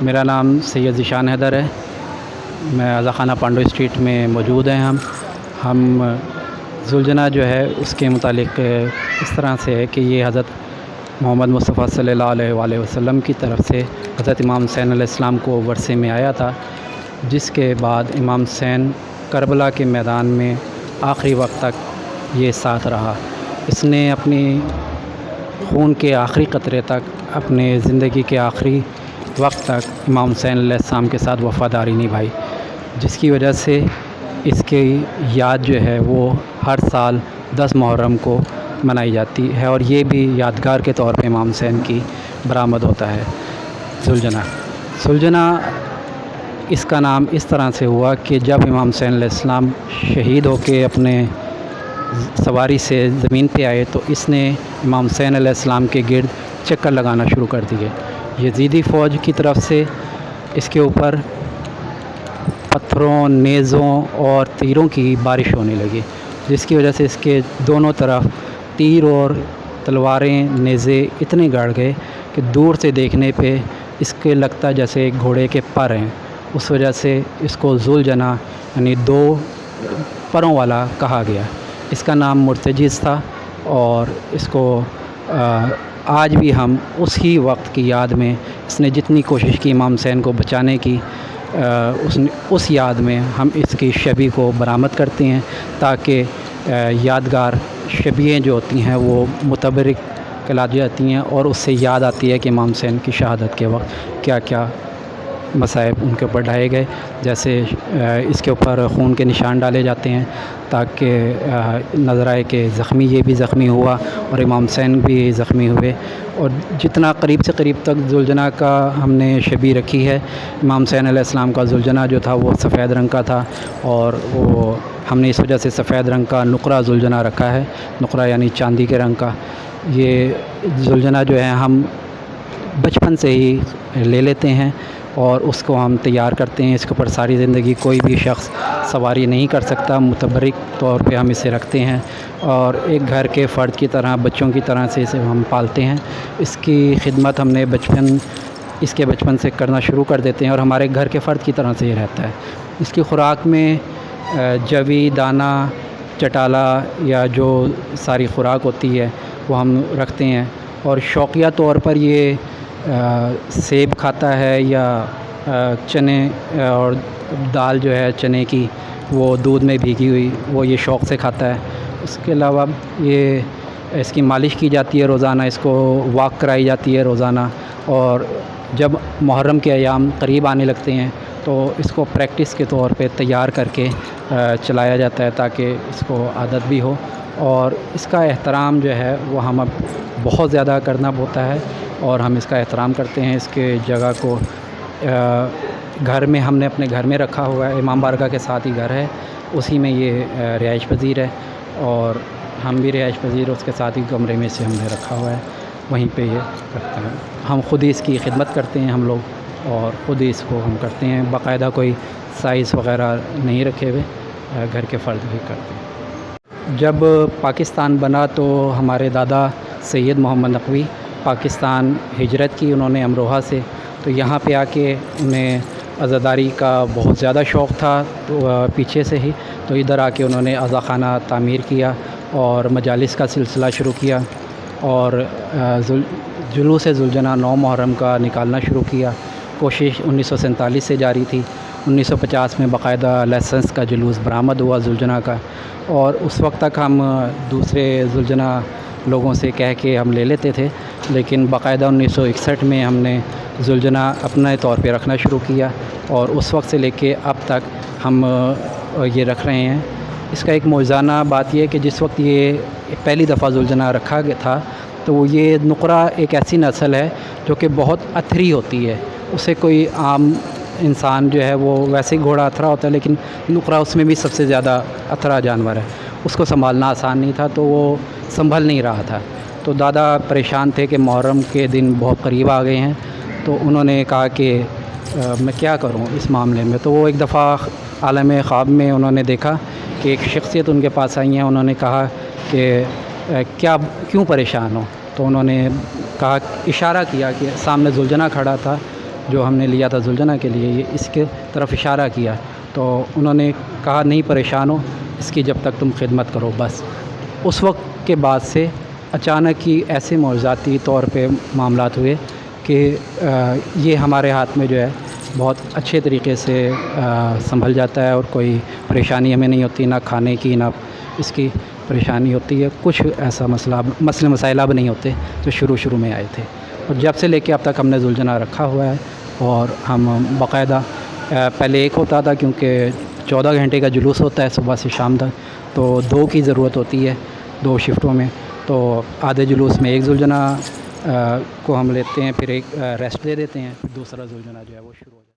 میرا نام سید ذیشان حیدر ہے۔ میں آزا خانہ پانڈو اسٹریٹ میں موجود ہیں۔ ہم ذوالجناح جو ہے اس کے متعلق اس طرح سے ہے کہ یہ حضرت محمد مصطفیٰ صلی اللہ علیہ وآلہ وسلم کی طرف سے حضرت امام حسین علیہ السلام کو ورثے میں آیا تھا، جس کے بعد امام حسین کربلا کے میدان میں آخری وقت تک یہ ساتھ رہا۔ اس نے اپنی خون کے آخری قطرے تک، اپنے زندگی کے آخری وقت تک امام حسین علیہ السلام کے ساتھ وفاداری نبھائی، جس کی وجہ سے اس کی یاد جو ہے وہ ہر سال 10 محرم کو منائی جاتی ہے، اور یہ بھی یادگار کے طور پہ امام حسین کی برآمد ہوتا ہے۔ ذوالجناح اس کا نام اس طرح سے ہوا کہ جب امام حسین علیہ السلام شہید ہو کے اپنے سواری سے زمین پہ آئے تو اس نے امام حسین علیہ السلام کے گرد چکر لگانا شروع کر دیے۔ یزیدی فوج کی طرف سے اس کے اوپر پتھروں، نیزوں اور تیروں کی بارش ہونے لگی، جس کی وجہ سے اس کے دونوں طرف تیر اور تلواریں، نیزے اتنے گڑ گئے کہ دور سے دیکھنے پہ اس کے لگتا جیسے ایک گھوڑے کے پر ہیں۔ اس وجہ سے اس کو ذوالجناح یعنی 2 پروں والا کہا گیا۔ اس کا نام مرتجز تھا، اور اس کو آج بھی ہم اسی وقت کی یاد میں اس نے جتنی کوشش کی امام حسین کو بچانے کی، اس یاد میں ہم اس کی شبیہ کو برآمد کرتے ہیں، تاکہ یادگار شبیہیں جو ہوتی ہیں وہ متبرک کہلاتی جاتی ہیں، اور اس سے یاد آتی ہے کہ امام حسین کی شہادت کے وقت کیا کیا مصائب ان کے اوپر ڈھائے گئے۔ جیسے اس کے اوپر خون کے نشان ڈالے جاتے ہیں تاکہ نظر آئے کہ زخمی یہ بھی زخمی ہوا اور امام حسین بھی زخمی ہوئے۔ اور جتنا قریب سے قریب تک ذوالجناح کا ہم نے شبیہ رکھی ہے، امام حسین علیہ السلام کا ذوالجناح جو تھا وہ سفید رنگ کا تھا، اور وہ ہم نے اس وجہ سے سفید رنگ کا نقرہ ذوالجناح رکھا ہے۔ نقرہ یعنی چاندی کے رنگ کا۔ یہ ذوالجناح جو ہے ہم بچپن سے ہی لے لیتے ہیں، اور اس کو ہم تیار کرتے ہیں۔ اس کے اوپر ساری زندگی کوئی بھی شخص سواری نہیں کر سکتا، متبرک طور پہ ہم اسے رکھتے ہیں، اور ایک گھر کے فرد کی طرح، بچوں کی طرح سے اسے ہم پالتے ہیں۔ اس کی خدمت ہم نے اس کے بچپن سے کرنا شروع کر دیتے ہیں، اور ہمارے گھر کے فرد کی طرح سے یہ رہتا ہے۔ اس کی خوراک میں جوی، دانہ، چٹالا یا جو ساری خوراک ہوتی ہے وہ ہم رکھتے ہیں، اور شوقیہ طور پر یہ سیب کھاتا ہے، یا چنے اور دال جو ہے چنے کی وہ دودھ میں بھیگی ہوئی، وہ یہ شوق سے کھاتا ہے۔ اس کے علاوہ اس کی مالش کی جاتی ہے روزانہ، اس کو واک کرائی جاتی ہے روزانہ، اور جب محرم کے ایام قریب آنے لگتے ہیں تو اس کو پریکٹس کے طور پہ تیار کر کے چلایا جاتا ہے، تاکہ اس کو عادت بھی ہو۔ اور اس کا احترام جو ہے وہ ہم اب بہت زیادہ کرنا ہوتا ہے، اور ہم اس کا احترام کرتے ہیں۔ اس کے جگہ کو گھر میں ہم نے اپنے گھر میں رکھا ہوا ہے، امام بارگاہ کے ساتھ ہی گھر ہے، اسی میں یہ رہائش پذیر ہے، اور ہم بھی رہائش پذیر، اس کے ساتھ ہی کمرے میں سے ہم نے رکھا ہوا ہے، وہیں پہ یہ رکھتے ہیں۔ ہم خود ہی اس کی خدمت کرتے ہیں ہم لوگ، اور خود ہی اس کو ہم کرتے ہیں، باقاعدہ کوئی سائز وغیرہ نہیں رکھے ہوئے، گھر کے فرد بھی کرتے ہیں۔ جب پاکستان بنا تو ہمارے دادا سید محمد نقوی پاکستان ہجرت کی انہوں نے امروہہ سے، تو یہاں پہ آ کے انہیں عزاداری کا بہت زیادہ شوق تھا پیچھے سے ہی، تو ادھر آ کے انہوں نے آزا خانہ تعمیر کیا اور مجالس کا سلسلہ شروع کیا، اور جلوس ذوالجناح 9 محرم کا نکالنا شروع کیا۔ کوشش 1947 سے جاری تھی۔ 1950 میں باقاعدہ لائسنس کا جلوس برآمد ہوا ذوالجناح کا، اور اس وقت تک ہم دوسرے ذوالجناح لوگوں سے کہہ کے ہم لے لیتے تھے، لیکن باقاعدہ 1961 میں ہم نے ذوالجناح اپنے طور پہ رکھنا شروع کیا، اور اس وقت سے لے کے اب تک ہم یہ رکھ رہے ہیں۔ اس کا ایک موجزانہ بات یہ ہے کہ جس وقت یہ پہلی دفعہ ذوالجناح رکھا گیا تھا تو وہ یہ نقرہ ایک ایسی نسل ہے جو کہ بہت اتھری ہوتی ہے، اسے کوئی عام انسان جو ہے وہ ویسے ہی گھوڑا اتھرا ہوتا ہے، لیکن نقرہ اس میں بھی سب سے زیادہ اتھرا جانور ہے، اس کو سنبھالنا آسان نہیں تھا، تو وہ سنبھل نہیں رہا تھا۔ تو دادا پریشان تھے کہ محرم کے دن بہت قریب آ گئے ہیں، تو انہوں نے کہا کہ میں کیا کروں اس معاملے میں۔ تو وہ ایک دفعہ عالم خواب میں انہوں نے دیکھا کہ ایک شخصیت ان کے پاس آئی ہیں، انہوں نے کہا کہ کیوں پریشان ہو؟ تو انہوں نے کہا، اشارہ کیا کہ سامنے ذوالجناح کھڑا تھا، جو ہم نے لیا تھا زلجنا کے لیے، یہ اس کے طرف اشارہ کیا تو انہوں نے کہا نہیں پریشان ہو، اس کی جب تک تم خدمت کرو بس۔ اس وقت کے بعد سے اچانک ہی ایسے معجزاتی طور پہ معاملات ہوئے کہ یہ ہمارے ہاتھ میں جو ہے بہت اچھے طریقے سے سنبھل جاتا ہے، اور کوئی پریشانی ہمیں نہیں ہوتی، نہ کھانے کی نہ اس کی پریشانی ہوتی ہے، کچھ ایسا مسئلے مسائل اب نہیں ہوتے جو شروع میں آئے تھے۔ اور جب سے لے کے اب تک ہم نے زلجنا رکھا ہوا ہے، اور ہم باقاعدہ پہلے ایک ہوتا تھا کیونکہ 14 گھنٹے کا جلوس ہوتا ہے صبح سے شام تک، تو 2 کی ضرورت ہوتی ہے 2 شفٹوں میں، تو آدھے جلوس میں ایک زلجنا کو ہم لیتے ہیں، پھر ایک ریسٹ دے دیتے ہیں، پھر دوسرا زلجنا جو ہے وہ شروع ہو جاتا ہے۔